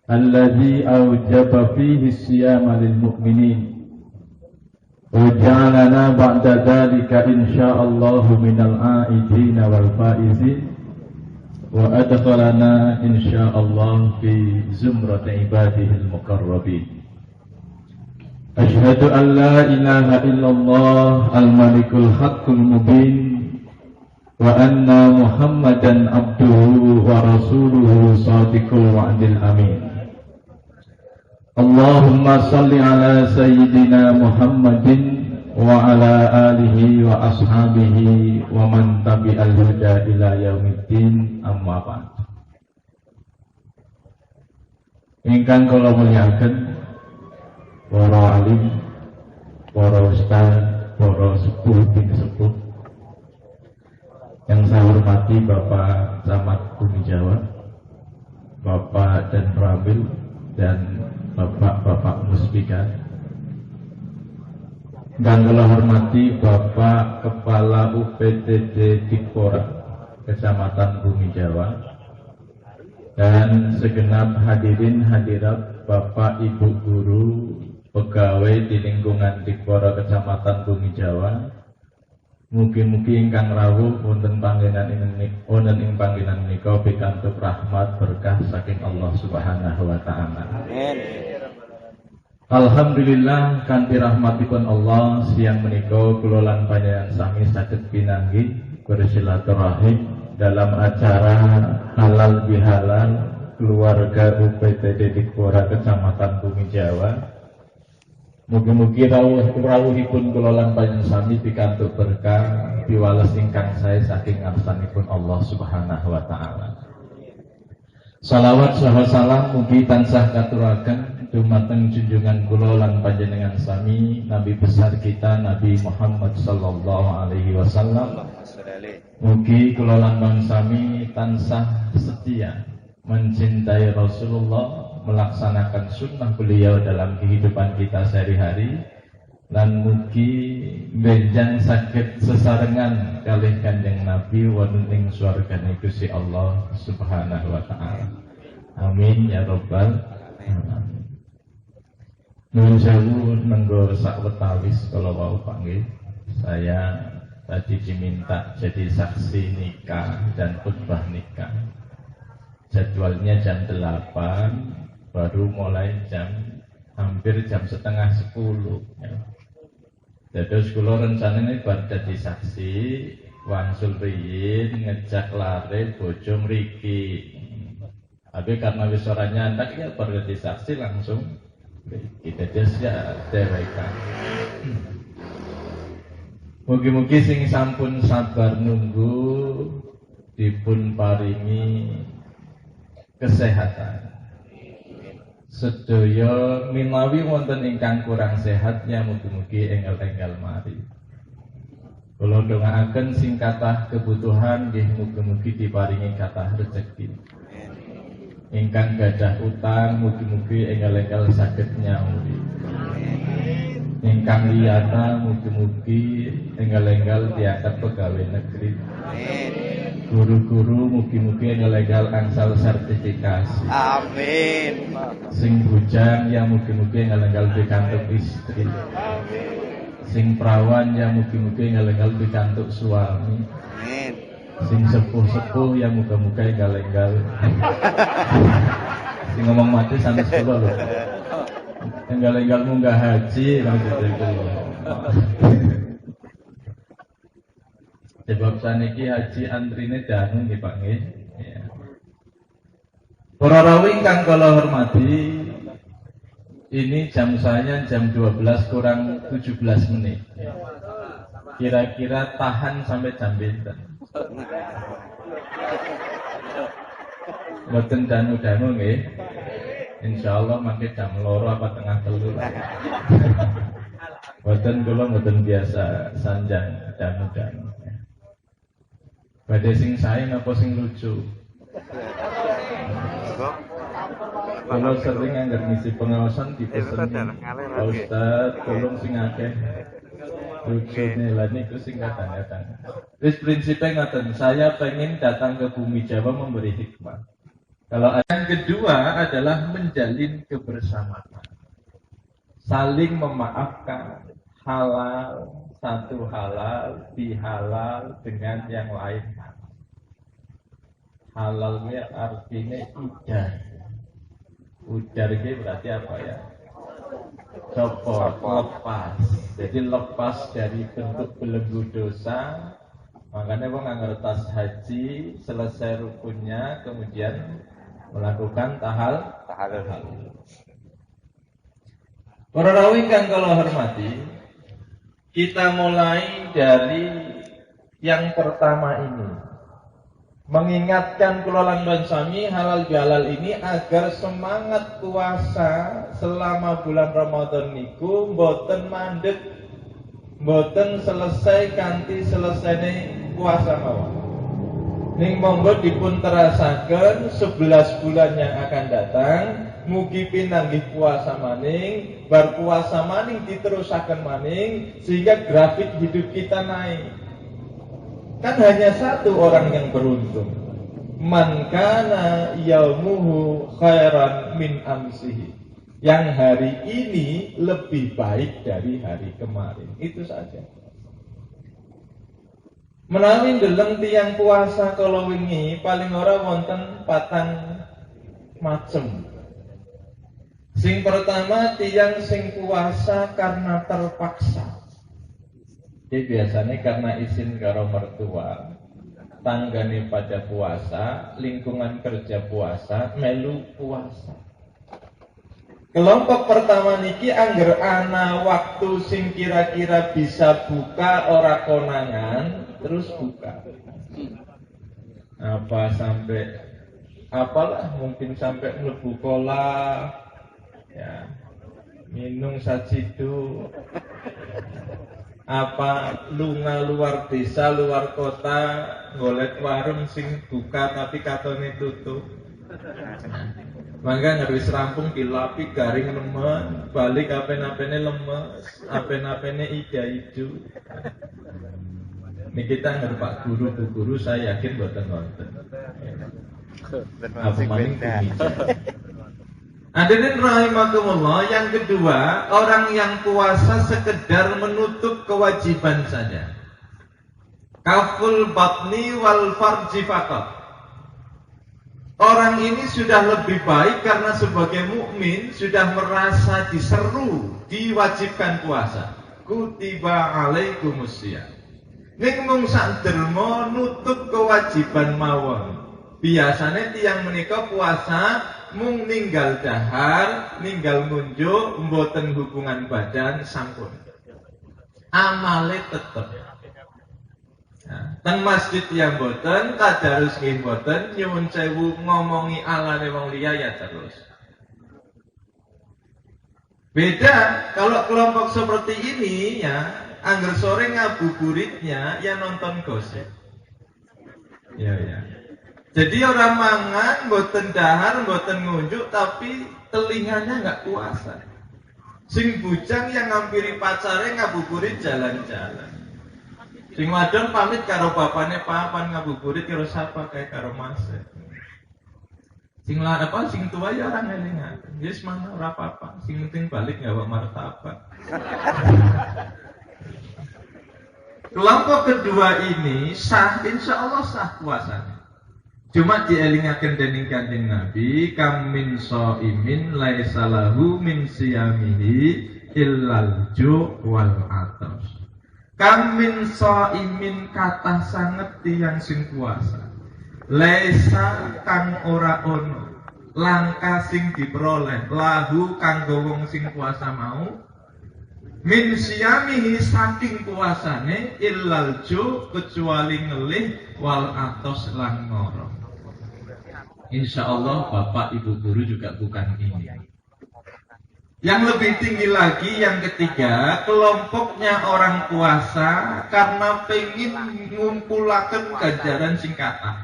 الذي أوجب فيه الصيام للمؤمنين وجعلنا بعد ذلك إن شاء الله من العائدين والفائزين وأدخلنا إن شاء الله في زمرة عباده المقربين. أشهد أن لا إله إلا الله الملك الحق المبين وأن محمدا عبده ورسوله صادق الوعد الأمين. اللهم صل على سيدنا محمد وعلى آله وأصحابه ومن تبع الهدى إلى يوم الدين. Amma ba'd. Ingkang kula mulyakaken para alim, para ustaz, para sepuh bin sepuh yang saya hormati Bapak Camat Bumi Jawa, Bapak dan Ramil dan Bapak-bapak muspika, dan kula hormati Bapak Kepala UPTD Dikpora Kecamatan Bumi Jawa, dan segenap hadirin hadirat Bapak Ibu guru pegawai di lingkungan Dikpora Kecamatan Bumi Jawa. Mugi-mugi ingkang rawuh wonten panggenan ing panggenan menika pikantuk rahmat berkah saking Allah Subhanahu wa taala. Amin. Alhamdulillah kanthi rahmatipun Allah siang menika kula lan panjenengan sami saged pinanggih bersilaturahim dalam acara halal bihalal keluarga UPTD Dikpora Kecamatan Bumi Jawa. Mugi-mugi rawuhipun kula lan panjenengan sami pikantuk berkah piwales ingkang sae saking ngarsanipun Allah Subhanahu wa taala. Shalawat saha salam mugi tansah katuraken dumateng junjungan kula lan panjenengan sami Nabi besar kita Nabi Muhammad sallallahu alaihi wasallam. Mugi kula lan panjenengan sami tansah setia mencintai Rasulullah, melaksanakan sunnah beliau dalam kehidupan kita sehari-hari, lan mugi benjang sakit sesarengan kalih Kanjeng Nabi wonten ing swargane Gusti Allah Subhanahu wa taala. Amin ya rabbal alamin. Nuwun sewu nenggo sawetawis kala wau panggih. Saya tadi diminta jadi saksi nikah dan khutbah nikah. Jadwalnya jam 8, baru mulai hampir jam setengah 10 ya. Jadi kula rencananya bar dadi saksi wangsul riyin ngejak lare bojo mriki. Tapi karena wis ora nyandak ya bar dadi saksi langsung kita ya dewekan. Mugi-mugi sing sampun sabar nunggu dipun paringi kesehatan. Sedaya minawi wonten ingkang kurang sehatnya mugi-mugi enggal-enggal mari. Kula ndongaaken sing kathah kebutuhan nggih mugi-mugi diparingi kathah rezeki. Ingkang gadah utang mugi-mugi enggal-enggal saged nyauri. Ingkang liyana mugi-mugi enggal-enggal diangkat pegawai negeri. Guru-guru mugi-mugi ngelegal angsal sertifikasi. Amin. Sing bujang ya mugi-mugi ngelegal pikantuk istri. Amin. Sing perawan ya mugi-mugi ngelegal pikantuk suami. Amin. Sing sepuh-sepuh ya muga-muga ngelegal. Sing ngomong mati sanes kula lho. Ngelegal munggah haji maksud kula. Sebab saniki haji antrine dangu nggih Pak nggih. Ya. Para rawuh ingkang kula hormati, ini jam saya jam 12 kurang 17 menit. Kira-kira tahan sampai jam pinten? Mboten danu-danu nggih. Insyaallah mangke jam 2 apa tengah 3. Mboten kula mboten biasa sanjang danu-danu. Badhe sing sae napa sing lucu? Kalau sering anggar ngisi pengawasan dipesen Pak Ustaz, tolong sing akeh lucunya lah niku sing kadang-kadang. Wis prinsipe ngaten, saya pengen datang ke Bumi Jawa memberi hikmah. Kalau yang kedua adalah menjalin kebersamaan, saling memaafkan, halal, satu halal dihalal dengan yang lain. Halalnya artinya ujar. Ujar itu berarti apa ya? Copot, lepas. Jadi lepas dari bentuk belenggu dosa. Makanya wong ngertas haji, selesai rukunnya, kemudian melakukan tahalul. Para rawi kan kalau hormati, kita mulai dari yang pertama ini, mengingatkan kula lan sami halal bihalal ini agar semangat puasa selama bulan Ramadan niku mboten mandek, mboten selesai kanthi selesai puasa mawon. Ning monggo dipun terasaken 11 bulan yang akan datang, mugi pinanggih puasa maning, bar puasa maning diterusaken maning sehingga grafik hidup kita naik. Kan hanya satu orang yang beruntung. Man kana yaumuhu khairan min amsihi. Yang hari ini lebih baik dari hari kemarin. Itu saja. Menawi ndeleng tiyang puasa kalau wingi paling ora wonten patang macem. Sing pertama tiyang sing puasa karena terpaksa. Jadi biasanya karena izin karo mertua, tanggane pada puasa, lingkungan kerja puasa, melu puasa. Kelompok pertama niki angger ana waktu sing kira-kira bisa buka ora konangan, terus buka. Apa sampai apalah mungkin sampai mlebu kola, ya, minum sajidu. Apa lunga luar desa, luar kota, golek warung sing buka tapi katone tutup. Mangga harus rampung dilapi garing lemes, balik apen-apene lemes, apen-apene ijo-ijo. Ini kita ngerti Pak Guru, Bu Guru saya yakin boten wonten. Apa maning Hadirin rahimakumullah, yang kedua, orang yang puasa sekedar menutup kewajiban saja. Kaful batni wal farji faqat. Orang ini sudah lebih baik karena sebagai mukmin sudah merasa diseru, diwajibkan puasa. Kutiba alaikumusiyam. Ning mung sak derma nutup kewajiban mawon. Biasanya tiyang menika puasa mung ninggal dahar, ninggal ngunjuk, mboten hubungan badan sampun. Amale tetep. Nah, teng masjid yang boten, tadarus nggih boten, nyuwun sewu ngomongi alane wong liya ya terus. Beda kalau kelompok seperti ini ya, angger sore ngabuburitnya ya nonton gosip. Ya. Jadi orang mangan, boten dahar, boten ngunjuk, tapi telinganya nggak puasa. Sing bujang yang ngampiri pacare ngabuburit jalan-jalan. Sing wadon pamit karo bapane papan ngabuburit karo sapa kae karo mas. Sing tua ya orang elingan. Wis mana ora apa-apa, sing penting balik gawa martabak. Kelompok kedua ini sah, insyaallah sah puasanya. Cuma dielingaken dening Kanjeng Nabi, kam min shaimin laisa lahu min siyamihi illal ju' wal atas. Kamin shaimin kata sanget tiyang sing puasa. Laisa kang ora ono, langka sing diperoleh lahu kanggo wong sing puasa mau. Min siyamihi saking puasane illal ju' kecuali ngelih wal atas lan ngoro. Insyaallah Bapak Ibu guru juga bukan ini. Yang lebih tinggi lagi yang ketiga, kelompoknya orang puasa karena pengen ngumpulaken ganjaran singkatan.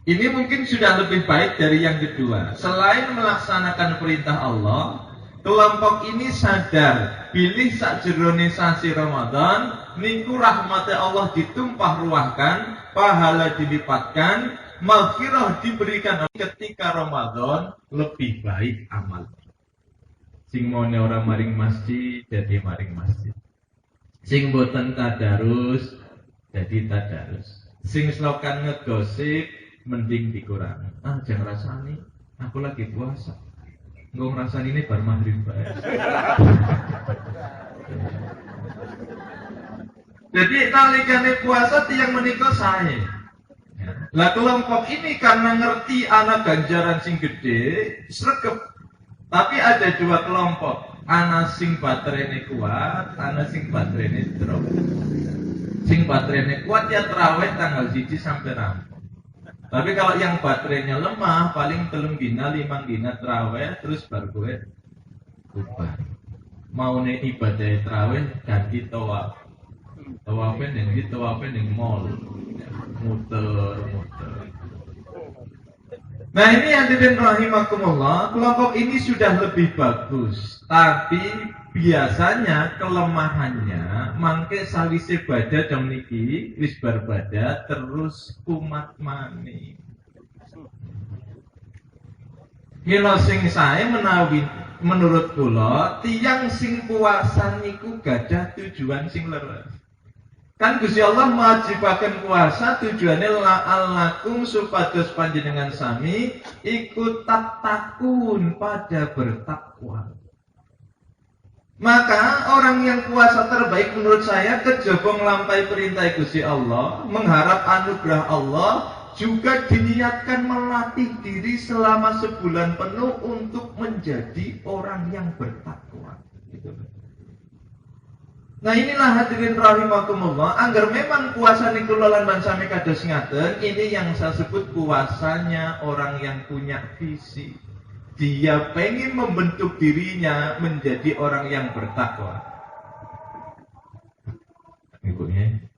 Ini mungkin sudah lebih baik dari yang kedua. Selain melaksanakan perintah Allah, kelompok ini sadar bilih sakjerone sasi Ramadan niku rahmate Allah ditumpah ruahkan, pahala dilipatkan, maghfirah diberikan ketika Ramadan lebih baik amal. Sing mone orang maring masjid jadi maring masjid. Sing boten tadarus jadi tadarus. Sing slokan ngegosip mending dikurangi. Jangan rasani, aku lagi puasa. Engko ngrasani ini bar maghrib bae. Jadi nalikane puasa tiyang menika sae. Lah kelompok ini karena ngerti anak ganjaran sing gede, sregep. Tapi ada dua kelompok, ana sing baterainya kuat, ana sing baterainya drop. Sing baterainya kuat ya terawih tanggal 1 sampai rampung. Tapi kalau yang baterainya lemah, paling 3 dina, 5 dina terawih, terus baru gue bubar. Mau nih ibadah terawih ganti tawaf. Tawafnya nih, tawafnya nih mall, muter. Nah ini hadirin rahimakumullah, kelompok ini sudah lebih bagus. Tapi biasanya kelemahannya mangke sawise badan jam niki wis bar badan terus kumat mani. Kila sing sae menawi menurut kula tiyang sing puasa niku gadah tujuan sing leres. Kan Gusti Allah mewajibaken puasa tujuannya la'allakum supados panjenengan sami ikut takun pada bertakwa. Maka orang yang puasa terbaik menurut saya kejaba nglampahi perintah Gusti Allah, mengharap anugerah Allah, juga diniatkan melatih diri selama sebulan penuh untuk menjadi orang yang bertakwa. Gitu. Nah inilah hadirin rahimakumullah, agar memang puasa niku lan sami kados ngaten, ini yang saya sebut puasanya orang yang punya visi. Dia pengen membentuk dirinya menjadi orang yang bertakwa. Ibunya.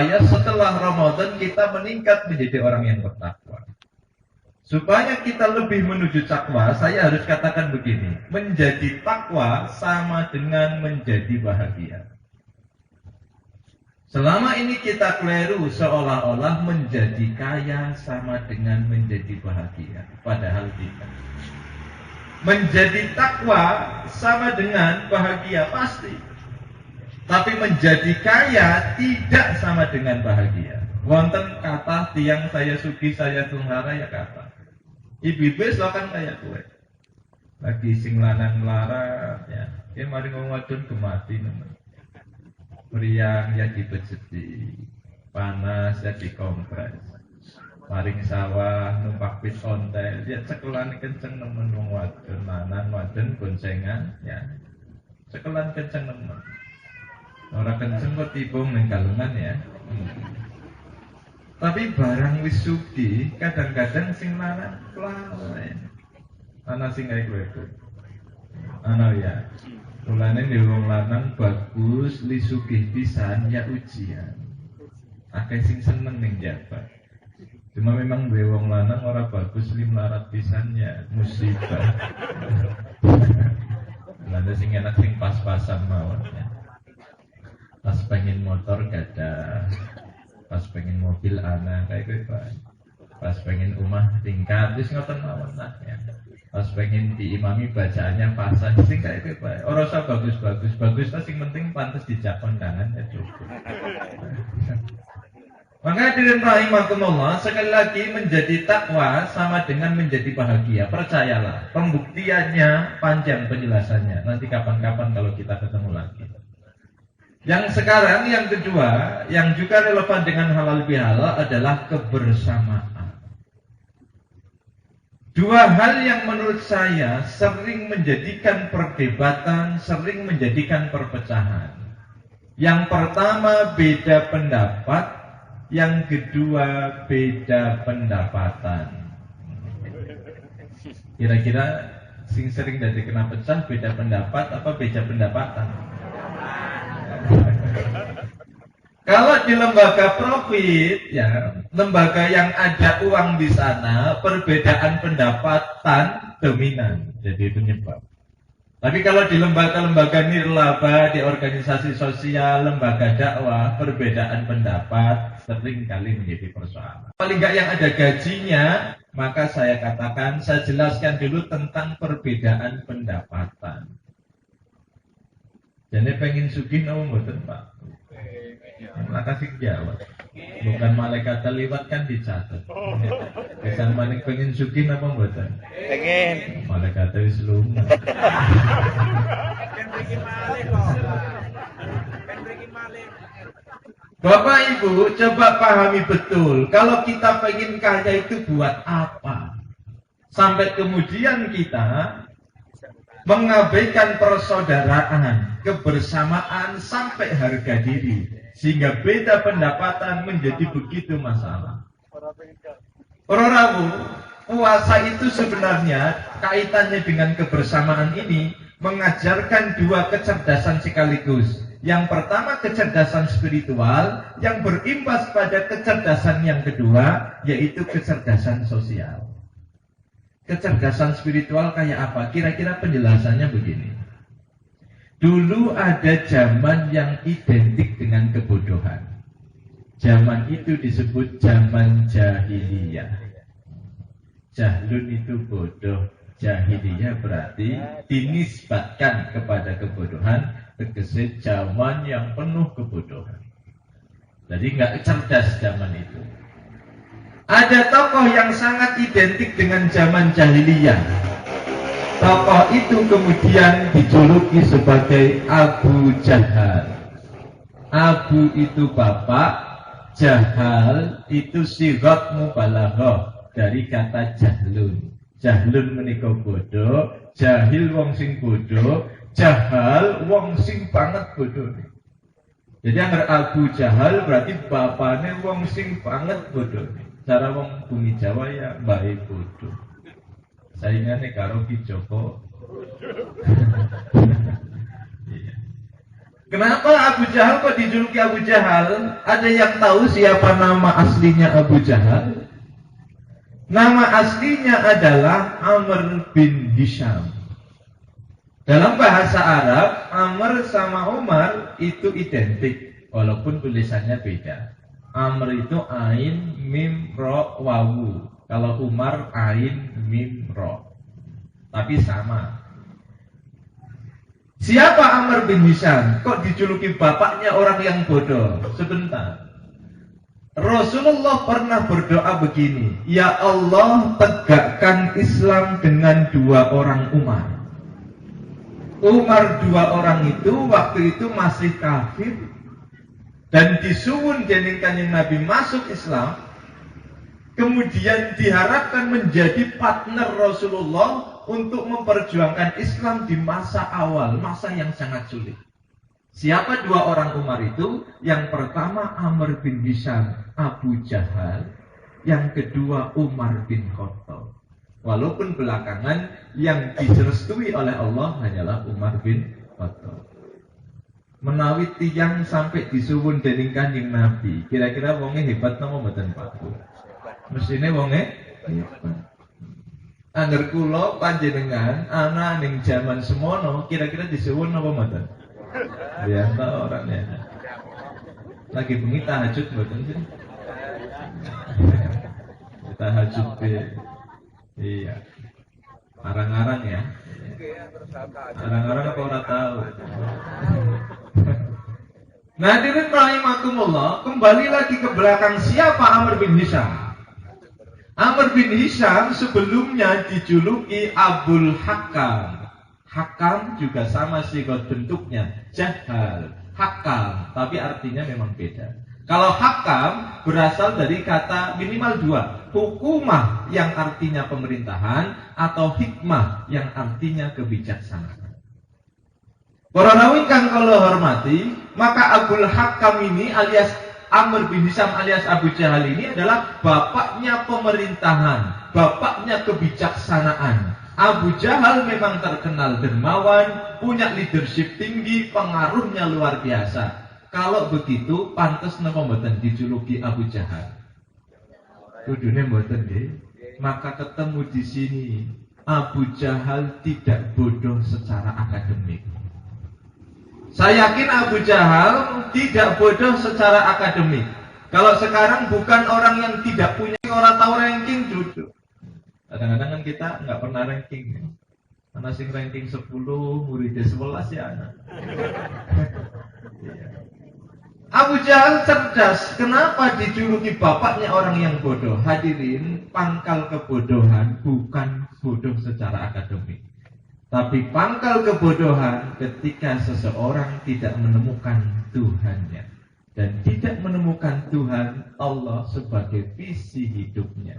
Setelah Ramadan kita meningkat menjadi orang yang bertakwa. Supaya kita lebih menuju takwa, saya harus katakan begini. Menjadi takwa sama dengan menjadi bahagia. Selama ini kita keliru seolah-olah menjadi kaya sama dengan menjadi bahagia. Padahal tidak. Menjadi takwa sama dengan bahagia pasti. Tapi menjadi kaya tidak sama dengan bahagia. Wonten kata tiang saya sugi saya tunghara ya kata. Ibu-ibu kan kayak gue. Lagi sing lanang melarat ya. Dia mari ngomong wadon gemati nemen. Meriang ya dibejeti. Panas ya dikompres. Maring sawah numpak bis ontel. Ya cekelan kenceng nemen wong wadon lanang wadon boncengan ya. Cekelan kenceng nemen. Ora kenceng kok tibung ning kalungan ya. Tapi barang wis sugih kadang-kadang sing lanang kelalen. Ana sing kaya kowe. Ana ya. Mulane nek wong lanang bagus li sugih pisan ya ujian. Akeh sing seneng ning jabat. Cuma memang duwe wong lanang ora bagus li melarat pisan ya musibah. Mulane sing enak sing pas-pasan mawon ya. Pas pengen motor gada. Pas pengen mobil anak kayak gitu, pas pengen rumah tingkat, terus ngoten mawon lah ya. Pas pengen diimami bacaannya pasan, sing kayak gitu. Ora usah bagus-bagus, bagus tas sing penting pantes dijak kondangan ya cukup. Maka hadirin rahimakumullah, sekali lagi menjadi takwa sama dengan menjadi bahagia. Percayalah, pembuktiannya panjang penjelasannya. Nanti kapan-kapan kalau kita ketemu lagi. Yang sekarang, yang kedua, yang juga relevan dengan halal bihalal adalah kebersamaan. Dua hal yang menurut saya sering menjadikan perdebatan, sering menjadikan perpecahan. Yang pertama beda pendapat, yang kedua beda pendapatan. Kira-kira sering jadi kena pecah beda pendapat apa beda pendapatan? Kalau di lembaga profit, ya, lembaga yang ada uang di sana, perbedaan pendapatan dominan, jadi penyebab. Tapi kalau di lembaga-lembaga nirlaba, di organisasi sosial, lembaga dakwah, perbedaan pendapat sering kali menjadi persoalan. Paling nggak yang ada gajinya, maka saya katakan, saya jelaskan dulu tentang perbedaan pendapatan. Jadi pengen sugih nama mboten Pak? Makasih jawab. Bukan malaikat terlibat kan dicatat. Kesan manik pengen sugih nama mboten? Pengen. Malaikat wis lunga. Bapak Ibu, coba pahami betul, kalau kita pengen kaya itu buat apa? Sampai kemudian kita mengabaikan persaudaraan, kebersamaan sampai harga diri, sehingga beda pendapatan menjadi begitu masalah. Para rawuh, puasa itu sebenarnya kaitannya dengan kebersamaan ini mengajarkan dua kecerdasan sekaligus. Yang pertama kecerdasan spiritual yang berimbas pada kecerdasan yang kedua, yaitu kecerdasan sosial. Kecerdasan spiritual kayak apa? Kira-kira penjelasannya begini. Dulu ada zaman yang identik dengan kebodohan. Zaman itu disebut zaman jahiliyah. Jahlun itu bodoh. Jahiliyah berarti dinisbatkan kepada kebodohan, tegese zaman yang penuh kebodohan. Jadi nggak cerdas zaman itu. Ada tokoh yang sangat identik dengan zaman jahiliyah. Tokoh itu kemudian dijuluki sebagai Abu Jahal. Abu itu bapak, Jahal itu sigat mubalaghah dari kata jahlun. Jahlun menika bodoh, jahil wong sing bodoh, Jahal wong sing banget bodoh. Jadi anggar Abu Jahal berarti bapaknya wong sing banget bodoh. Cara wong bumi Jawa ya baik bodoh. Saingannya karo Ki Joko. Kenapa Abu Jahal kok dijuluki Abu Jahal? Ada yang tahu siapa nama aslinya Abu Jahal? Nama aslinya adalah Amr bin Hisham. Dalam bahasa Arab, Amr sama Umar itu identik, walaupun tulisannya beda. Amr itu ain, mim, ro, wawu. Kalau Umar ain, mim, ro. Tapi sama. Siapa Amr bin Hisham? Kok dijuluki bapaknya orang yang bodoh? Sebentar. Rasulullah pernah berdoa begini, ya Allah tegakkan Islam dengan dua orang Umar. Umar dua orang itu waktu itu masih kafir dan disuwun dening Kanjeng Nabi masuk Islam, kemudian diharapkan menjadi partner Rasulullah untuk memperjuangkan Islam di masa awal, masa yang sangat sulit. Siapa dua orang Umar itu? Yang pertama Amr bin Hisham, Abu Jahal. Yang kedua Umar bin Khattab. Walaupun belakangan yang direstui oleh Allah hanyalah Umar bin Khattab. Menawi tiyang sampai disuwun dening Kanjeng Nabi, kira-kira wonge hebat napa mboten Pak? Mesine wonge hebat. Angger kula panjenengan ana ning jaman semono, kira-kira disuwun napa mboten? Biasa orangnya. Lagi bengi tahajud mboten sih? Tahajud iya. Arang-arang ya. Arang-arang apa ora tahu. Nah, hadirin rahimakumullah, kembali lagi ke belakang siapa Amr bin Hisham? Amr bin Hisham sebelumnya dijuluki Abul Hakam. Hakam juga sama sigot bentuknya, Jahal, Hakam, tapi artinya memang beda. Kalau Hakam berasal dari kata minimal dua, hukumah yang artinya pemerintahan atau hikmah yang artinya kebijaksanaan. Para rawuh kang kula hormati, maka Abul Hakam ini alias Amr bin Hisham alias Abu Jahal ini adalah bapaknya pemerintahan, bapaknya kebijaksanaan. Abu Jahal memang terkenal dermawan, punya leadership tinggi, pengaruhnya luar biasa. Kalau begitu, pantas napa mboten dijuluki Abu Jahal? Kudune mboten nggih. Maka ketemu di sini, Abu Jahal tidak bodoh secara akademik. Saya yakin Abu Jahal tidak bodoh secara akademik. Kalau sekarang bukan orang yang tidak punya, orang tahu ranking duduk. Kadang-kadang kan kita nggak pernah ranking. Anak sing ranking 10, muridnya 11 ya anak. Abu Jahal cerdas. Kenapa dijuluki bapaknya orang yang bodoh? Hadirin, pangkal kebodohan bukan bodoh secara akademik, tapi pangkal kebodohan ketika seseorang tidak menemukan Tuhannya dan tidak menemukan Tuhan Allah sebagai visi hidupnya.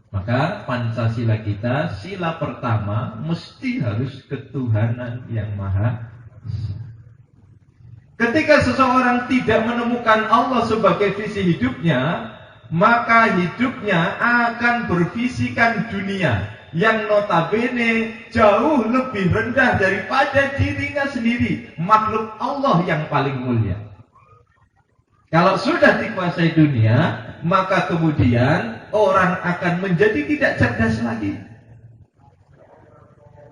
Maka Pancasila kita, sila pertama mesti harus ketuhanan yang maha esa. Ketika seseorang tidak menemukan Allah sebagai visi hidupnya, maka hidupnya akan bervisikan dunia yang notabene jauh lebih rendah daripada dirinya sendiri, makhluk Allah yang paling mulia. Kalau sudah dikuasai dunia, maka kemudian orang akan menjadi tidak cerdas lagi.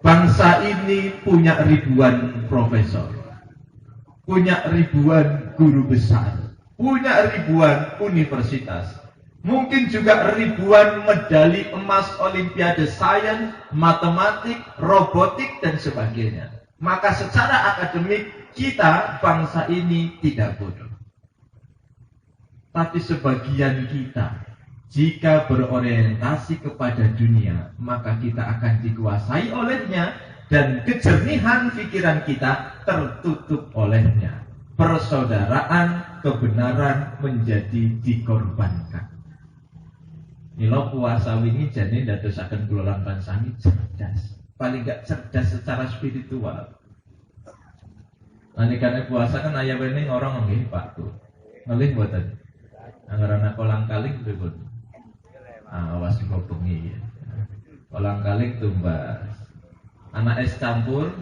Bangsa ini punya ribuan profesor, punya ribuan guru besar, punya ribuan universitas, mungkin juga ribuan medali emas olimpiade sains, matematik, robotik, dan sebagainya. Maka secara akademik kita, bangsa ini tidak bodoh. Tapi sebagian kita, jika berorientasi kepada dunia, maka kita akan dikuasai olehnya dan kejernihan pikiran kita tertutup olehnya. Persaudaraan, kebenaran menjadi dikorbankan. Mila puasa wingi jane ndadosaken kula lan pansami cerdas. Paling gak cerdas secara spiritual. Nalikane puasa kan ayane orang nggih Pak tuh. Ngelih mboten. Anggaran kolang kaling pripun? Awas kok bengi. Kolang kaling tumbas. Anak es campur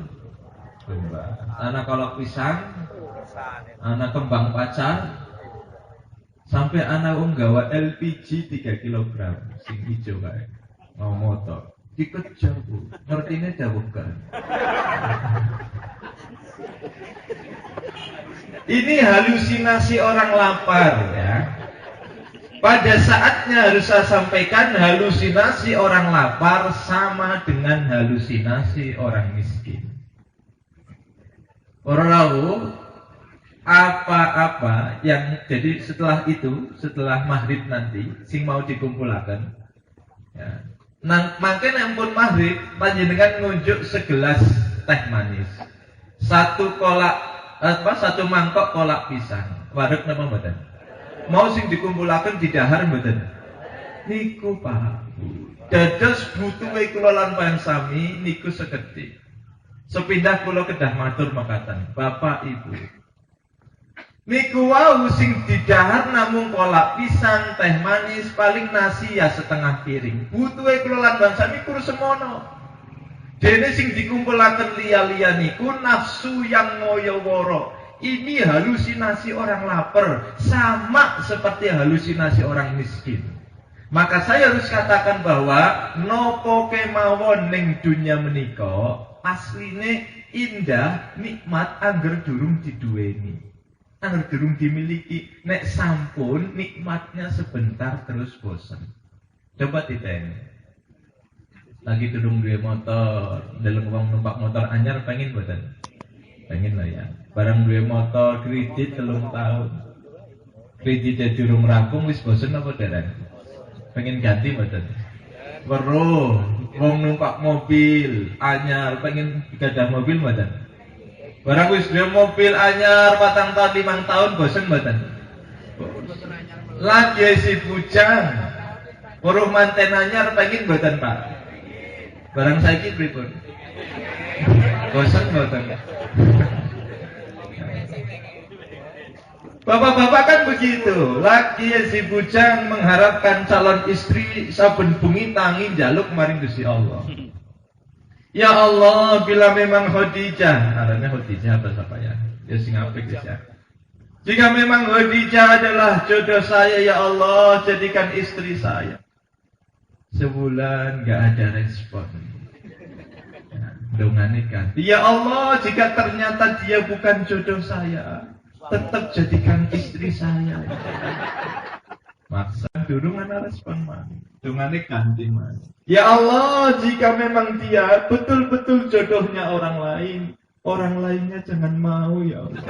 tumbas. Anak kolak pisang, anak kembang pacar, sampai anak nggawa LPG 3 kg sing hijau kae. Mau motor. Dikejar Bu. Ngertine dawuh kan. Ini halusinasi orang lapar ya. Pada saatnya harus saya sampaikan, halusinasi orang lapar sama dengan halusinasi orang miskin. Orang tahu apa-apa yang jadi setelah itu, setelah maghrib nanti, sing mau dikumpulkan. Ya. Makin ampun maghrib, panjenengan ngunjuk segelas teh manis, satu mangkok kolak pisang. Wareg napa mboten? Mau sing dikumpulaken didahar mboten? Niku Pak. Dados butuhe kula lan pansami niku sekedhik. Sepindah kula kedah matur makaten, Bapak Ibu. Niku wau sing didahar namung kolak pisang, teh manis, paling nasi ya setengah piring. Butuhe kula lan pansami kur semono. Dene sing dikumpulaken liya-liya niku nafsu yang ngoyo-woro. Ini halusinasi orang lapar, sama seperti halusinasi orang miskin. Maka saya harus katakan bahwa nopo kemawon ning dunya menika asline indah, nikmat angger durung diduweni, angger durung dimiliki. Nek sampun nikmatnya sebentar terus bosan. Coba ditanya. Lagi durung duwe motor, dalam uang numpak motor anyar pengen boten? Pengen lah ya. Barang duwe motor kredit 3 tahun. Kreditnya durung rampung wis bosen apa dereng? Pengen ganti mboten? Weruh, wong numpak mobil anyar pengen gadah mobil mboten? Barang wis duwe mobil anyar 4 tahun 5 tahun bosen mboten? Lagi si bujang. Weruh manten anyar pengen mboten, Pak? Barang saiki pripun? Bosen mboten? Bapak-bapak kan begitu. Laki si bujang mengharapkan calon istri saben bengi tangi njaluk maring Gusti Allah. Ya Allah, bila memang Khadijah, arane Khadijah apa siapa ya? Ya sing apik ya. Jika memang Khadijah adalah jodoh saya, ya Allah, jadikan istri saya. Sebulan gak ada respon. Dongane kan. Ya Allah, jika ternyata dia bukan jodoh saya, tetap jadikan istri saya. Maksa durung ana respon man. Dungane ganti man. Ya Allah, jika memang dia betul-betul jodohnya orang lainnya jangan mau ya Allah.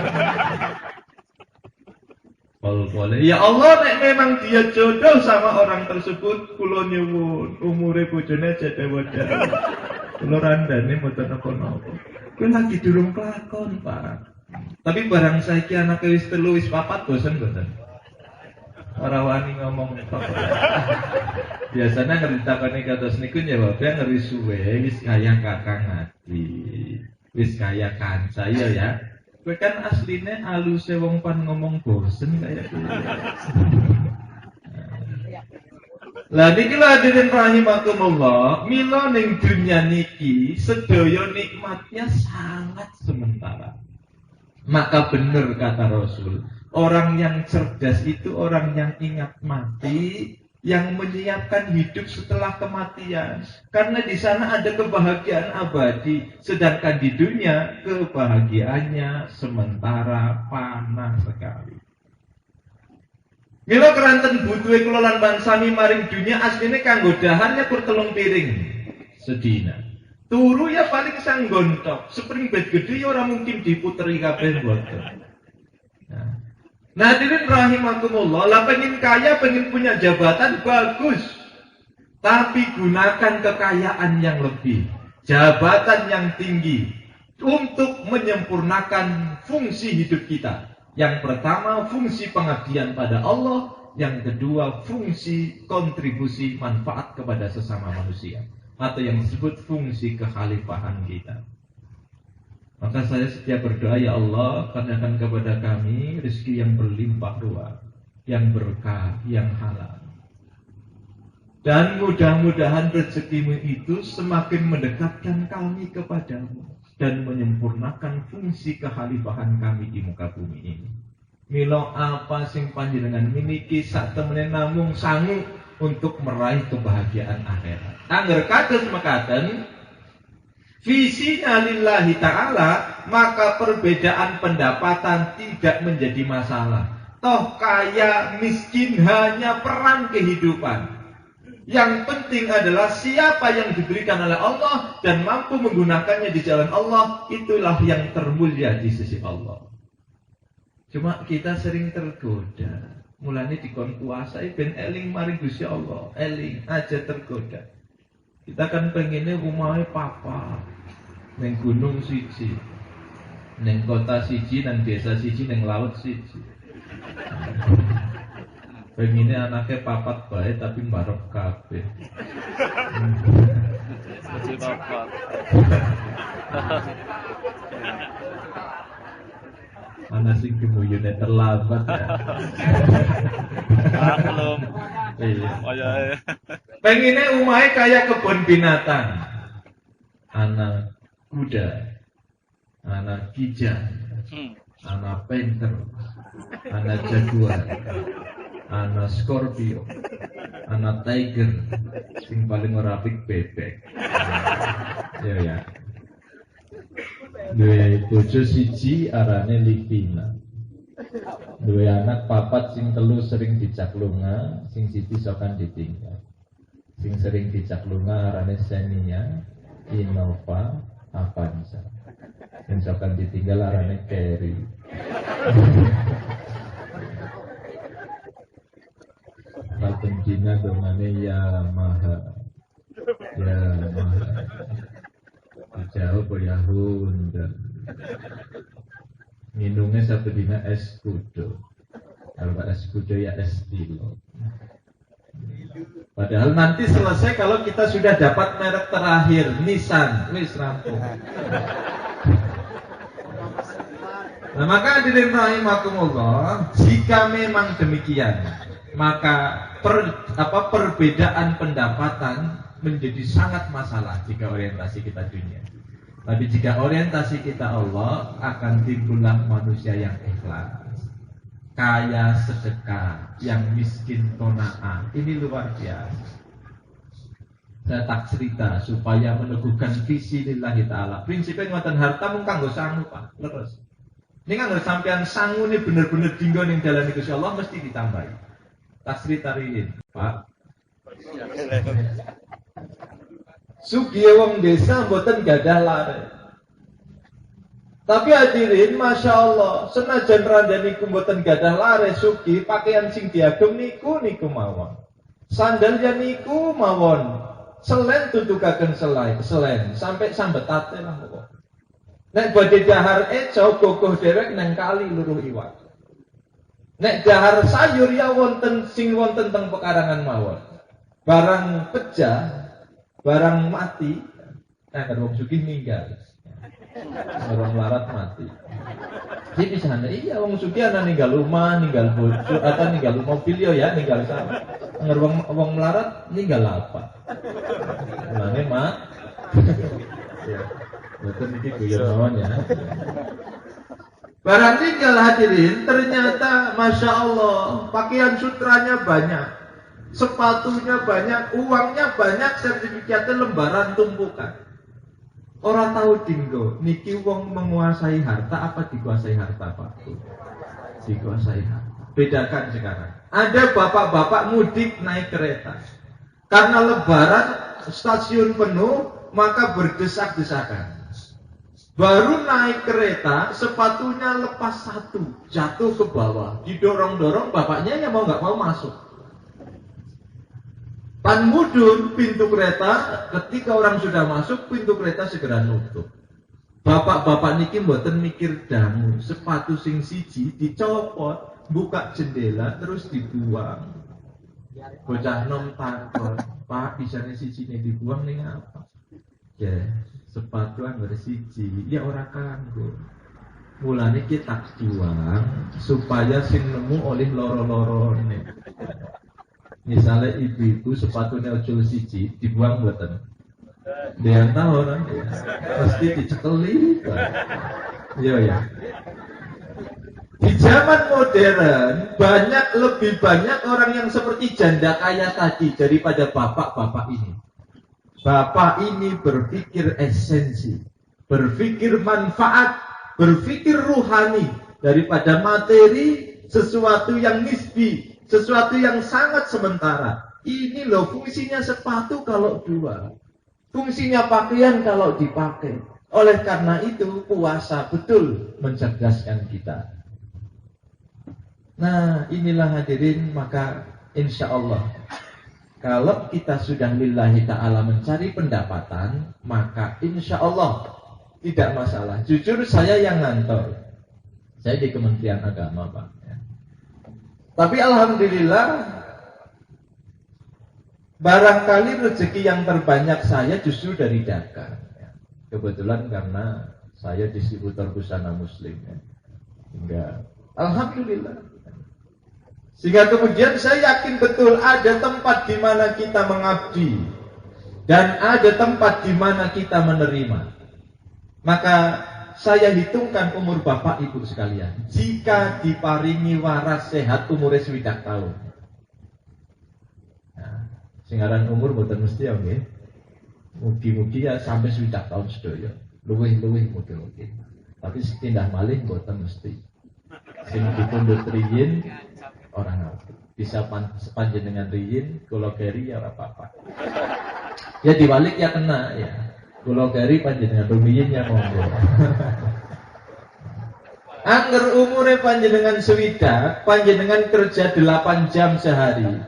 Boleh. Ya Allah, nek memang dia jodoh sama orang tersebut, kula nyuwun umure bojone cedhe-cedhe. Kula randane mboten napa-napa. Kuwi lagi durung kelakon, Pak. Tapi barang saiki anake wis 3 wis 4 bosen mboten. Ora wani ngomong apa. Biasanya ngeri takoni kados niku jawabnya ngeri suwe wis kaya kakang ati. Wis kaya kanca ya. Kowe kan asline aluse wong pan ngomong bosen kaya kuwi. Lah niki lho hadirin rahimakumullah, mila ning dunya niki sedaya nikmatnya sangat sementara. Maka benar kata Rasul, orang yang cerdas itu orang yang ingat mati, yang menyiapkan hidup setelah kematian. Karena di sana ada kebahagiaan abadi, sedangkan di dunia kebahagiaannya sementara, panas sekali. Mila keranten butuhe kula lan bansami maring dunia asline kanggo daharnya kur 3 piring sedina. Turu ya paling sang gontok, spring bed gede ya ora mungkin diputeri kabeh mboten. Nah, hadirin rahimakumullah, lah pengen kaya, pengen punya jabatan bagus. Tapi gunakan kekayaan yang lebih, jabatan yang tinggi untuk menyempurnakan fungsi hidup kita. Yang pertama, fungsi pengabdian pada Allah. Yang kedua, fungsi kontribusi manfaat kepada sesama manusia. Atau yang disebut fungsi kekhalifahan kita. Maka saya setiap berdoa, ya Allah, karuniakan kepada kami rezeki yang berlimpah ruah, yang berkah, yang halal. Dan mudah-mudahan rezekimu itu semakin mendekatkan kami kepadamu dan menyempurnakan fungsi kekhalifahan kami di muka bumi ini. Milo apa sing panjenengan miliki sak temene namung sangu untuk meraih kebahagiaan akhirat. Angger kados mekaten visinya lillahi ta'ala, maka perbedaan pendapatan tidak menjadi masalah. Toh kaya miskin hanya peran kehidupan. Yang penting adalah siapa yang diberikan oleh Allah dan mampu menggunakannya di jalan Allah, itulah yang termulia di sisi Allah. Cuma kita sering tergoda. Mulane dikon puasa ben eling maring Gusti Allah, eling aja tergoda. Kita kan pengennya rumahnya papa, neng gunung siji, neng kota siji, neng desa siji, neng laut siji. Pengennya anaknya papat baik tapi barok kabeh. Kecil papat. Anak sing gemuyune terlambat ya. Belum. Iya. Oh ya. Pengennya umahnya kayak kebun binatang. Anak kuda, anak kijang, anak panther, anak jaguar, anak scorpio, anak tiger, sing paling ora apik bebek. Ya. Duwe bojo siji arane Livina. Duwe anak papat sing telu sering dicaklunga, sing siji sokan ditinggal. Sing sering dicaklunga arane Senia, Innova, Avanza. Sing sokan ditinggal arane Kerry. Kalten Cina dongane Yamaha. Jauh ya Honda. Minumnya satu dina es kudo. Kalau es kudo ya es tilo. Padahal nanti selesai kalau kita sudah dapat merek terakhir Nissan, wis rampung. Nah maka hadirin rahimakumullah, jika memang demikian, maka perbedaan pendapatan menjadi sangat masalah jika orientasi kita dunia. Tapi jika orientasi kita Allah, akan timbullah manusia yang ikhlas, kaya sedekah, yang miskin qanaah. Ini luar biasa. Saya tak cerita supaya meneguhkan visi lillahi ta'ala. Prinsipnya ngoten harta mung kanggo sangu Pak, leres. Ini kan sampean sangu ini bener-bener dinggo ning dalan Gusti Allah mesti ditambahi. Tasri tarihin, Pak. Sugih wong desa mboten gadah lare. Tapi hadirin, Masya Allah, senajan randani mboten gadah lare sugih, pakaian sing diagem niku mawon. Sandalnya niku mawon. Selen tutukaken selen sampai sambetate lah kok. Nek badhe dahar eco gogoh dhewek nang kali luruh iwak. Nek dahar sayur ya wonten sing wonten teng pekarangan mawon. Barang pecah, barang mati, nah wong sugih ninggal. Orang melarat mati. Jadi bisa iya wong sugih ana ninggal rumah, ninggal bojo, atau ninggal mobil ya, ninggal sama. Anger wong melarat ninggal apa? Mulane mak. Ya. Betul iki guyon mawon ya. Barang tinggal hadirin, ternyata Masya Allah, pakaian sutranya banyak, sepatunya banyak, uangnya banyak, sertifikatnya lembaran tumpukan. Orang tahu dinggo, niki wong menguasai harta apa dikuasai harta Pak? Dikuasai harta. Bedakan sekarang. Ada bapak-bapak mudik naik kereta. Karena lebaran stasiun penuh, maka berdesak-desakan. Baru naik kereta, sepatunya lepas satu, jatuh ke bawah, didorong-dorong, bapaknya yang mau nggak mau masuk. Pan mudun pintu kereta, ketika orang sudah masuk, pintu kereta segera nutup. Bapak-bapak niki mboten mikir dangu, sepatu sing siji dicopot, buka jendela terus dibuang. Bocah nom takon, Pak, bisane siji ne dibuang ning apa? Ya. Sepatu anggar siji, ya ora kanggo. Mulane kita juang supaya sing nemu oleh loro-lorone. Misalnya ibu-ibu sepatunya ojo siji dibuang mboten. Dia tahu orang pasti dicekeli. Ya. Di zaman modern lebih banyak orang yang seperti janda kaya tadi daripada bapak-bapak ini. Bapak ini berpikir esensi, berpikir manfaat, berpikir ruhani daripada materi, sesuatu yang nisbi, sesuatu yang sangat sementara. Ini loh fungsinya sepatu kalau dua, fungsinya pakaian kalau dipakai. Oleh karena itu puasa betul mencerdaskan kita. Nah inilah hadirin, maka insya Allah kalau kita sudah lillahi ta'ala mencari pendapatan, maka insya Allah tidak masalah. Jujur saya yang ngantor. Saya di Kementerian Agama, Pak. Tapi Alhamdulillah, barangkali rezeki yang terbanyak saya justru dari dagang. Kebetulan karena saya distributor busana muslim. Hingga Alhamdulillah. Sehingga kemudian saya yakin betul ada tempat di mana kita mengabdi dan ada tempat di mana kita menerima. Maka saya hitungkan umur Bapak Ibu sekalian. Jika diparingi waras sehat umurnya 20 tahun. Nah, singgaran umur boten mesti ya nggih. Mugi-mugi ya sampai 20 tahun sedaya. Luwih-luwih mungkin. Tapi tindak malih boten mesti. Sing dipundhut riyin orang bisa sepanjenengan riyin, kula keri ya ora apa-apa. Ya diwalik ya kena ya. Kula keri panjenengan rumiyin ya monggo. Angger umure panjenengan swidak, panjenengan kerja 8 jam sehari.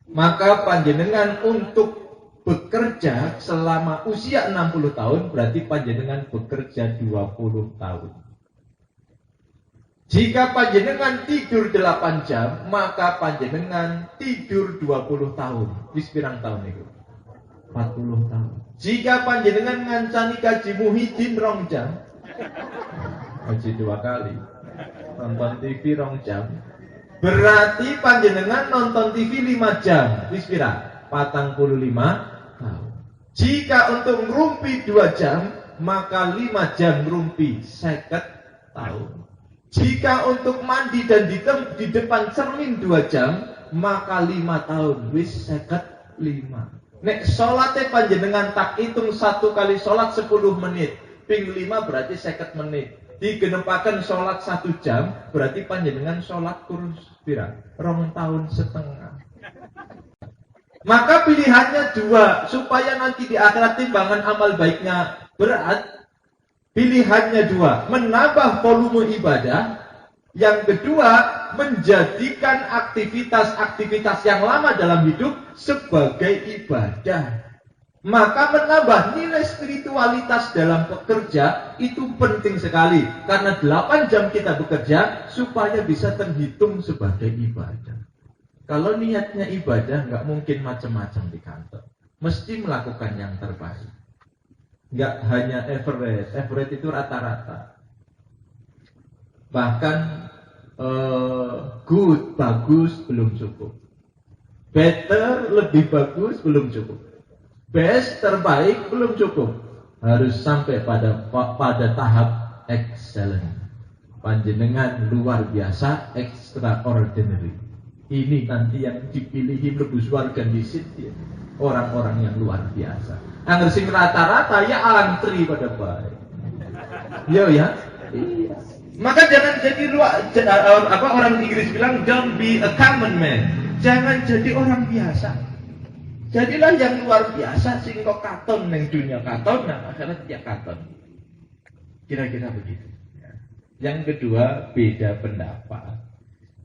Maka panjenengan untuk bekerja selama usia 60 tahun berarti panjenengan bekerja 20 tahun. Jika panjenengan tidur 8 jam, maka panjenengan tidur 20 tahun. Wis pirang tahun itu? 40 tahun. Jika panjenengan ngancani kaji Muhyiddin 2 jam, kaji 2 kali, nonton TV 2 jam, berarti panjenengan nonton TV 5 jam. Wis pirang? 45 tahun. Jika untuk ngerumpi 2 jam, maka 5 jam ngerumpi 50 tahun. Jika untuk mandi dan di depan cermin 2 jam, maka 5 tahun. Wis 55. Nek sholatnya panjenengan tak hitung 1 kali sholat 10 menit. Ping 5 berarti 50 menit. Digenepaken sholat 1 jam, berarti panjenengan sholat kurus pira? 2 tahun setengah. Maka pilihannya 2, supaya nanti di akhirat timbangan amal baiknya berat. Pilihannya 2, menambah volume ibadah. Yang kedua, menjadikan aktivitas-aktivitas yang lama dalam hidup sebagai ibadah. Maka menambah nilai spiritualitas dalam bekerja itu penting sekali. Karena 8 jam kita bekerja supaya bisa terhitung sebagai ibadah. Kalau niatnya ibadah, nggak mungkin macam-macam di kantor. Mesti melakukan yang terbaik. Nggak hanya average itu rata-rata. Bahkan good, bagus, belum cukup. Better, lebih bagus, belum cukup. Best, terbaik, belum cukup. Harus sampai pada tahap excellent. Panjenengan luar biasa, extraordinary. Ini nanti yang dipilihi lebus warga di sini. Orang-orang yang luar biasa. Angger sing rata-rata ya antri pada baik. Yo ya. Iya. Maka jangan jadi orang Inggris bilang don't be a common man. Jangan jadi orang biasa. Jadilah yang luar biasa sehingga katon neng dunia katon, nah akhirat ya katon. Kira-kira begitu. Yang kedua, beda pendapat.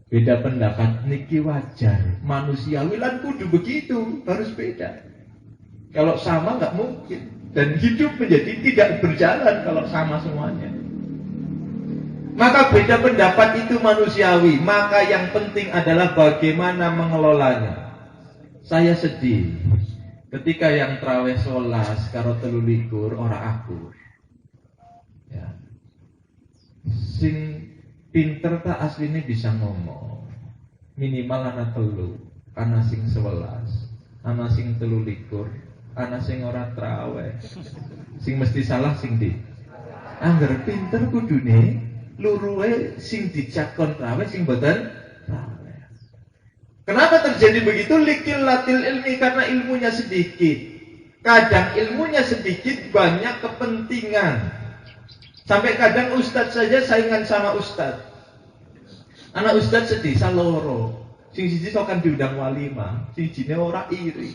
Beda pendapat niki wajar, manusiawi lan kudu begitu, harus beda. Kalau sama nggak mungkin, dan hidup menjadi tidak berjalan kalau sama semuanya. Maka beda pendapat itu manusiawi, maka yang penting adalah bagaimana mengelolanya. Saya sedih ketika yang traweh 11 karo 13 ora akur. Ya. Sing pinter tak aslinya bisa ngomong. Minimal ana 3, ana sing 11, ana sing 13, ana sing ora traweh. Sing mesti salah sing di. Angger pinter kudune luruhe sing dicakon traweh sing boten traweh. Kenapa terjadi begitu? Likil latil ilmi, karena ilmunya sedikit. Kadang ilmunya sedikit, banyak kepentingan. Sampai kadang ustadz saja saingan sama ustadz. Anak ustadz sedih, saloro. Sing siji sokan diundang walimah, sing jine ora iri.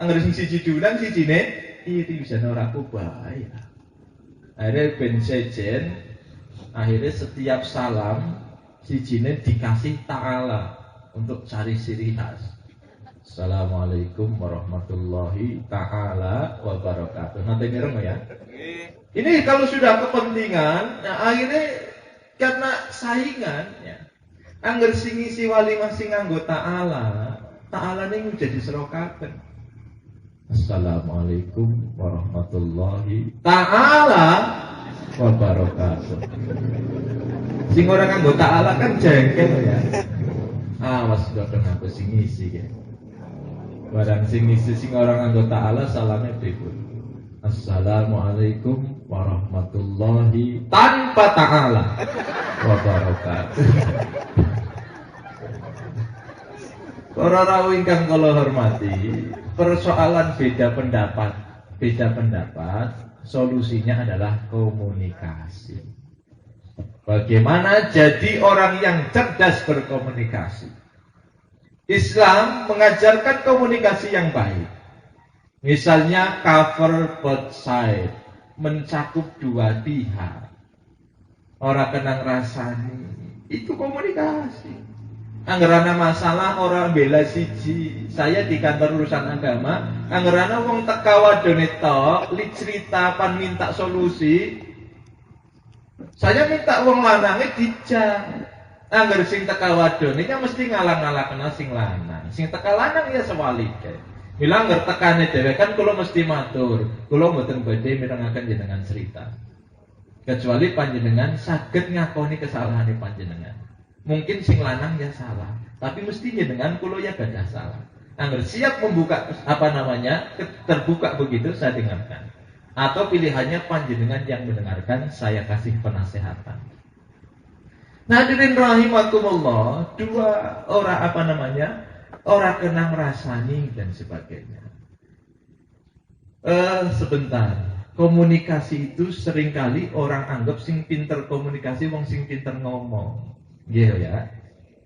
Angger sing siji diundang, sing jine iri bisa ora kubaya. Akhirnya ben sejen, akhirnya setiap salam si jine dikasih ta'ala untuk cari ciri khas. Assalamualaikum warahmatullahi ta'ala wabarakatuh. Nanti ngereng ya. Ini kalau sudah kepentingan, nah akhirnya karena saingan, ya. Angger sing isi walimah sing nganggo ta'ala ning jadi serokaken. Assalamualaikum warahmatullahi ta'ala wabarakatuh. Sing ora nganggo ta'ala kan jengkel ya. Awas gak kena aku sing ngisi ya. Barang sing ngisi sing orang anggota Allah salamnya berikut. Assalamualaikum warahmatullahi tanpa ta'ala wabarakatuh. Para rawuh ingkang kula hormati, persoalan beda pendapat, solusinya adalah komunikasi. Bagaimana jadi orang yang cerdas berkomunikasi? Islam mengajarkan komunikasi yang baik. Misalnya cover both side, mencakup dua pihak. Orang kenang rasani, itu komunikasi. Anggerana masalah orang bela siji. Saya di kantor urusan agama, anggerana wong teka wadone tok, li cerita pan minta solusi. Saya minta wong lanange dijang. Angger sing teka wadone iki mesti ngalang-alangna sing lanang. Sing teka lanang ya sewalike. Mila angger tekane dhewe kan kula mesti matur. Kula mboten badhe mirengaken jenengan cerita. Kecuali panjenengan saged ngakoni kesalahane panjenengan. Mungkin sing lanang ya salah, tapi mesti jenengan kula ya gadah salah. Angger siap membuka terbuka begitu saya dengarkan. Atau pilihannya panjenengan yang mendengarkan, saya kasih penasehatan. Hadirin rahimakumullah, dua orang kenang rasani dan sebagainya. Sebentar, Komunikasi itu seringkali orang anggap sing pinter komunikasi wong sing pinter ngomong. Gitu ya.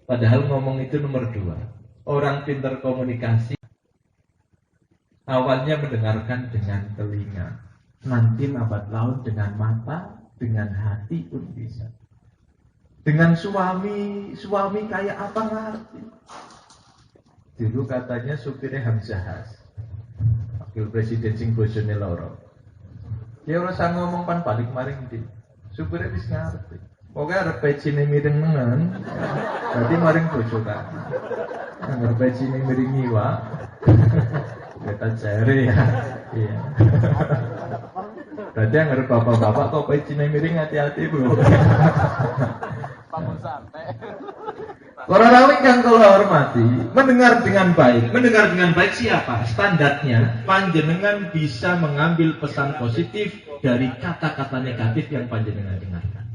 Padahal ngomong itu nomor 2. Orang pinter komunikasi awalnya mendengarkan dengan telinga, nanti lambat laun dengan mata, dengan hati pun bisa. Dengan suami kayak apa ngerti. Dulu katanya supirnya Hamzahas, wakil presiden sing bojone loro. Ya ora sang ngomong pan balik maring ndi. Supirnya wis ngerti. Pokoke arep pecine miring nengen. Berarti maring bojo kan. Arep pecine miring ngiwa. Kita cari ya. Iya. Berarti yang bapak-bapak kok pecine miring hati-hati, Bu. Bangun santai. Para rawing yang kula hormati, mendengar dengan baik. Mendengar dengan baik siapa? Standarnya, panjenengan bisa mengambil pesan positif dari kata-kata negatif yang panjenengan dengarkan.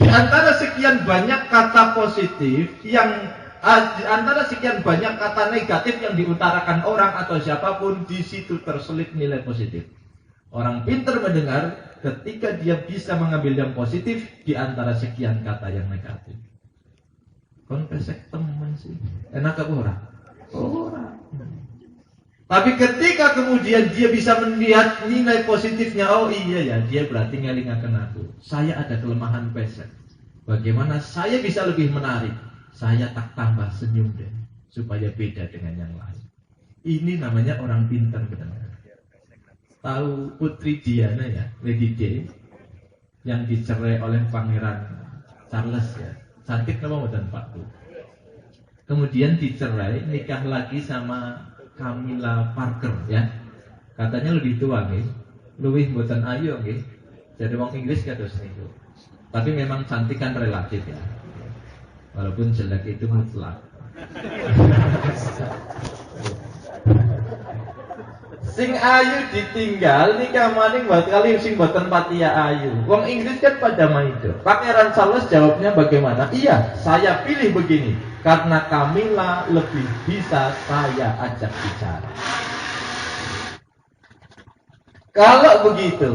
Di antara sekian banyak kata positif antara sekian banyak kata negatif yang diutarakan orang atau siapapun, di situ terselip nilai positif. Orang pintar mendengar ketika dia bisa mengambil yang positif di antara sekian kata yang negatif. Kon pesek temen sih. Enak apa ora? Ora. Tapi ketika kemudian dia bisa melihat nilai positifnya, oh iya ya, dia berarti ngelingaken aku. Saya ada kelemahan pesek. Bagaimana saya bisa lebih menarik? Saya tak tambah senyum deh, supaya beda dengan yang lain. Ini namanya orang pintar benar. Tahu Putri Diana ya, Lady Di, yang dicerai oleh Pangeran Charles ya. Cantik nama dan Pak Bu. Kemudian dicerai, nikah lagi sama Camilla Parker ya. Katanya lebih tua nggih. Luwih mboten ayu nggih. Jadi wong Inggris kados niku. Tapi memang cantik kan relatif ya. Walaupun jelek itu mutlak. Sing ayu ditinggal nikah maning buat kali sing boten patia ayu. Wong Inggris kan pada maido. Pangeran Charles jawabnya bagaimana? Iya, saya pilih begini karena Camilla lebih bisa saya ajak bicara. Kalau begitu,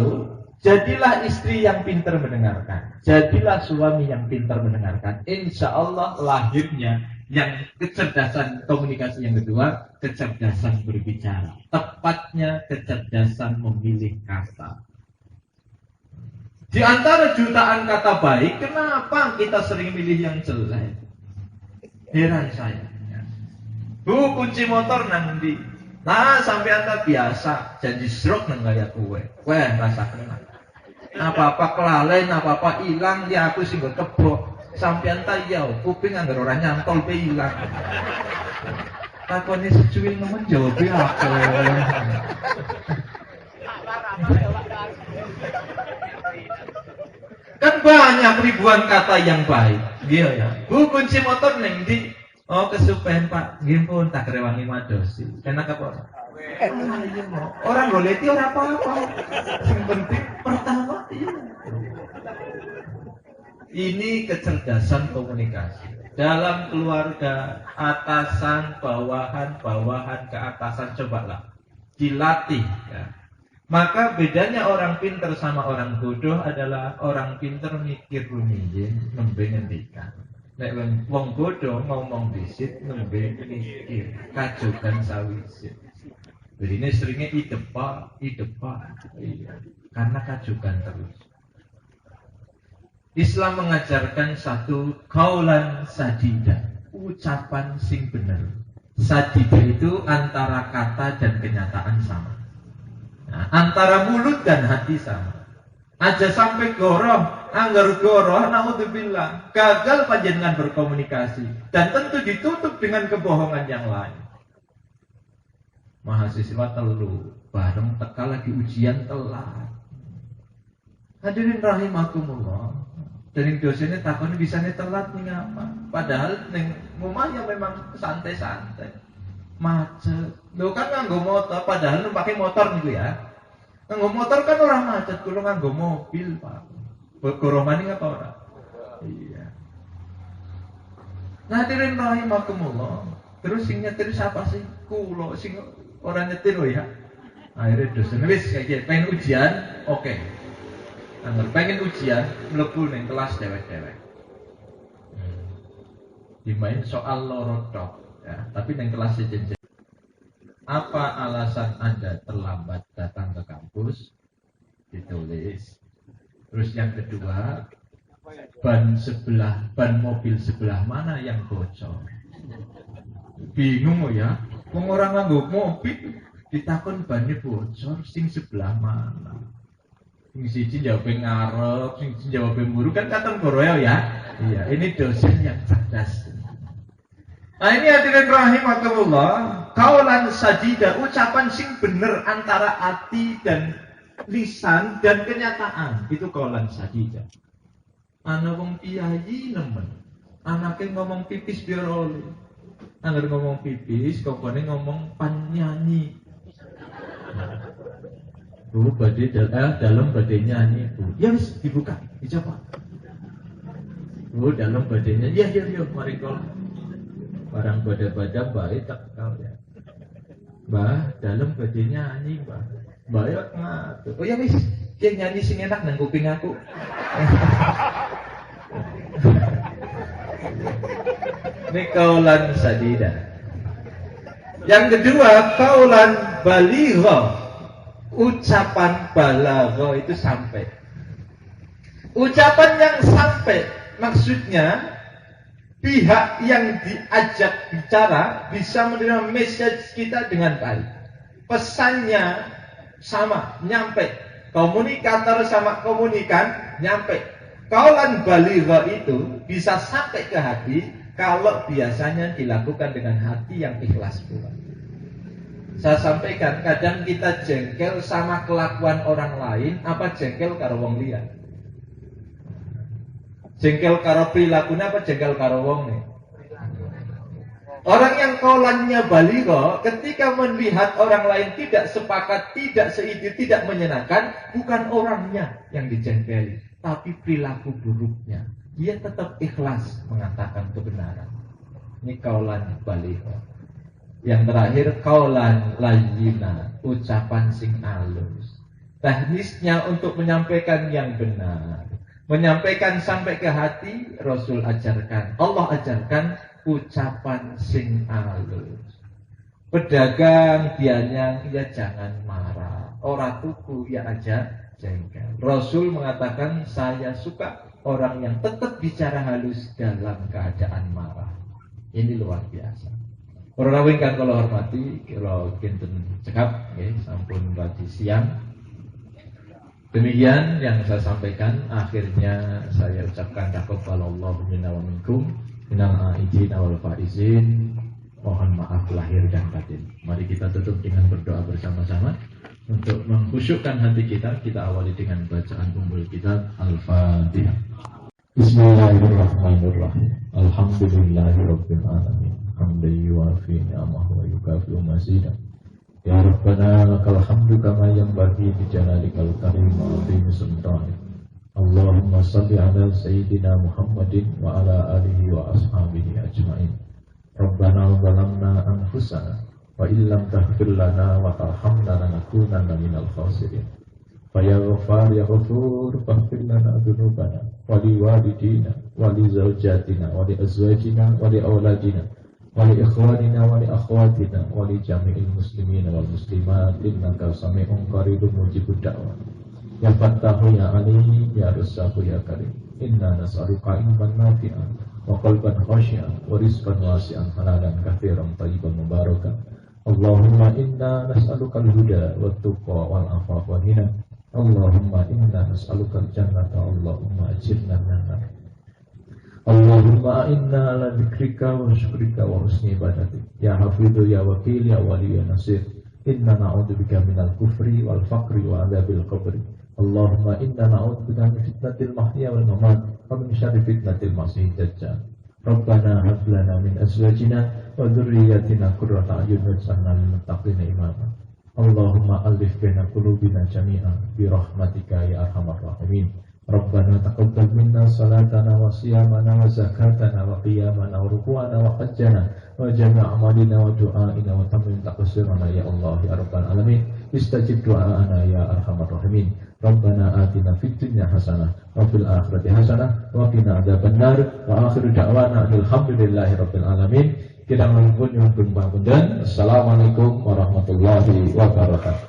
jadilah istri yang pintar mendengarkan. Jadilah suami yang pintar mendengarkan. Insya Allah lahirnya yang kecerdasan komunikasi yang kedua, kecerdasan berbicara. Tepatnya kecerdasan memilih kata. Di antara jutaan kata baik, kenapa kita sering milih yang jelek? Heran saya. Bu, kunci motor nang ndi? Nah, sampai anda biasa janji stroke nang gaya kue. Kue rasa kenal. Apa-apa kelalen, apa-apa hilang, ya aku sing kebok. Sampean tayau, kuping anggar ora nyantol pe ilang. Takone secuil nemen jawabe apa? Kan banyak ribuan kata yang baik. Iya ya. Bu, kunci motor ning ndi? Oh, kesupen Pak. Nggih pun tak rewangi madosi. Enak apa ora? Orang goleti ora apa-apa. Yang penting pertama iya. Ini kecerdasan komunikasi. Dalam keluarga, atasan, bawahan, bawahan ke atasan, cobalah dilatih ya. Maka bedanya orang pinter sama orang bodoh adalah orang pinter mikir rumiyin, nembe ngendikan. Nek wong bodoh ngomong disit, nembe mikir, kajukan sawisit. Jadi ini seringnya idepa. Iya. Karena kajukan terus. Islam mengajarkan satu kaulan sadida, ucapan sing bener. Sadida itu antara kata dan kenyataan sama. Nah, antara mulut dan hati sama. Aja sampai goroh, anggar goroh, naudzubillah, gagal panjenengan berkomunikasi dan tentu ditutup dengan kebohongan yang lain. Mahasiswa telu bareng teka lagi ujian telat. Hadirin rahimakumullah. Dari dosennya takon bisa telat nih apa? Padahal neng rumahnya memang santai-santai, macet. Lo kan nganggo motor, padahal lu pakai motor nih ya. Nganggo motor kan orang macet, kulo nganggo mobil Pak. Berkoromani apa orang? Iya. Nah, hadirin rahimakumullah. Terus sing nyetir siapa sih? Kulo sing orang nyetir ya. Akhirnya dosen wis kayak gitu, pengen ujian, oke. Angger pengen ujian, mlebu ning kelas dewek-dewek. Dimain soal loro tok, ya, tapi ning kelas jejen. Apa alasan Anda terlambat datang ke kampus? Ditulis. Terus yang kedua, ban mobil sebelah mana yang bocor? Bingung ya, orang nganggo mobil ditakon bannya bocor, sing sebelah mana? Sing siji jawab ngarep, sing siji jawab mburu, kan katon goroel ya. Iya, ini dosen yang cerdas. Nah ini hadirin rahimakumullah, kaulan sajida, ucapan sing bener antara hati dan lisan dan kenyataan, itu kaulan sajida. Ana wong piyayi nemen, anake ngomong pipis biar oleh. Angger ngomong pipis, kokone ngomong penyanyi. Bu, badai dalam badai nyanyi, Bu. Ya wis dibuka, dicoba. Bu, dalam badainya, ya, mari kol. Barang badai-badai baik tak kau ya. Mbah, dalam badai nyanyi, Mbah. Mbah ya ngatur. Oh ya wis, yang nyanyi sing enak nang kuping aku. Ini kaulan sadida. Yang kedua, kaulan baligha. Ucapan balagha itu sampai. Ucapan yang sampai maksudnya pihak yang diajak bicara bisa menerima message kita dengan baik. Pesannya sama, nyampe. Komunikator sama komunikan nyampe. Kaulan baligha itu bisa sampai ke hati kalau biasanya dilakukan dengan hati yang ikhlas pula. Saya sampaikan, kadang kita jengkel sama kelakuan orang lain, apa jengkel karo wong liya? Jengkel karo perilakunya apa jengkel karo wong nih? Orang yang kaulannya baligha, ketika melihat orang lain tidak sepakat, tidak seide, tidak menyenangkan, bukan orangnya yang dijengkeli, tapi perilaku buruknya. Dia tetap ikhlas mengatakan kebenaran. Ini kaulan baligha. Yang terakhir, kaulan layyina, ucapan sing alus. Teknisnya untuk menyampaikan yang benar, menyampaikan sampai ke hati, Rasul ajarkan, Allah ajarkan ucapan sing alus. Pedagang dianyang, ya jangan marah. Orang tuku, ya aja jengkel. Rasul mengatakan, saya suka orang yang tetap bicara halus dalam keadaan marah. Ini luar biasa. Para rawuh ingkang kula hormati, kula kinten cekap nggih sampun pagi siang. Demikian yang saya sampaikan, akhirnya saya ucapkan taqabbalallahu minna wa minkum minal aidin wal faizin. Mohon maaf lahir dan batin. Mari kita tutup dengan berdoa bersama-sama untuk mengkhusyukkan hati kita. Kita awali dengan bacaan ummul kitab Al-Fatihah. Bismillahirrahmanirrahim. Alhamdulillahirabbil alamin. Hamdan yuwafi ni'amahu wa yukafi'u mazidah. Ya Rabbana lakal hamdu kama yanbaghi li jalalikal karim wa 'azimi sultanik. Allahumma shalli ala sayyidina Muhammadin wa ala alihi wa ashabihi ajma'in. Rabbana zalamna anfusana wa illam taghfir lana wa tarhamna lanakunanna minal khasirin. Fa ya Ghaffar ya Ghafur faghfir lana dzunubana wa li walidina wa li zawjatina wa li azwajina wa li auladina wa li ikhwanina wa li akhwatina wa li jami'il muslimina wal muslimat innaka sami'un qaribun mujibud da'wah. Ya Fattahu ya Alim ya Rasahu ya Karim. Inna nas'aluka ilman nafi'an wa qalban khashi'an wa rizqan wasi'an halalan katsiran thayyiban mubarakan. Allahumma inna nas'aluka al-huda wat tuqa wal afafa wal ghina. Allahumma inna nas'aluka al-jannata. Allahumma ajirna minan nar. Allahumma inna ala dzikrika wa syukrika wa husni ibadatik. Ya Hafidhu ya Wakil ya Wali ya Nasir. Inna na'udzubika minal kufri wal faqri wa adzabil qabri. Allahumma inna na'udzubika min fitnatil mahya wal mamat wa min syarri fitnatil masiihid dajjal. Rabbana hab lana min azwajina wa dhurriyyatina qurrata a'yun waj'alna lil muttaqina imama. Allahumma alif baina qulubina jami'an bi rahmatika ya arhamar rahimin. Rabbana taqabbal minna salatana wa siyamana wa zakatana wa qiyamana wa ruku'ana wa hajjana wa jami'a amalina wa du'aina wa tamim taqsirana ya Allah ya rabbal alamin. istajib du'aana ya arhamar rahimin. Rabbana atina fid dunya hasanah wa fil akhirati hasanah wa qina adzabannar. Wa akhiru da'wana alhamdulillahi rabbil alamin. Kita mengucapkan pangapunten. Assalamualaikum warahmatullahi wabarakatuh.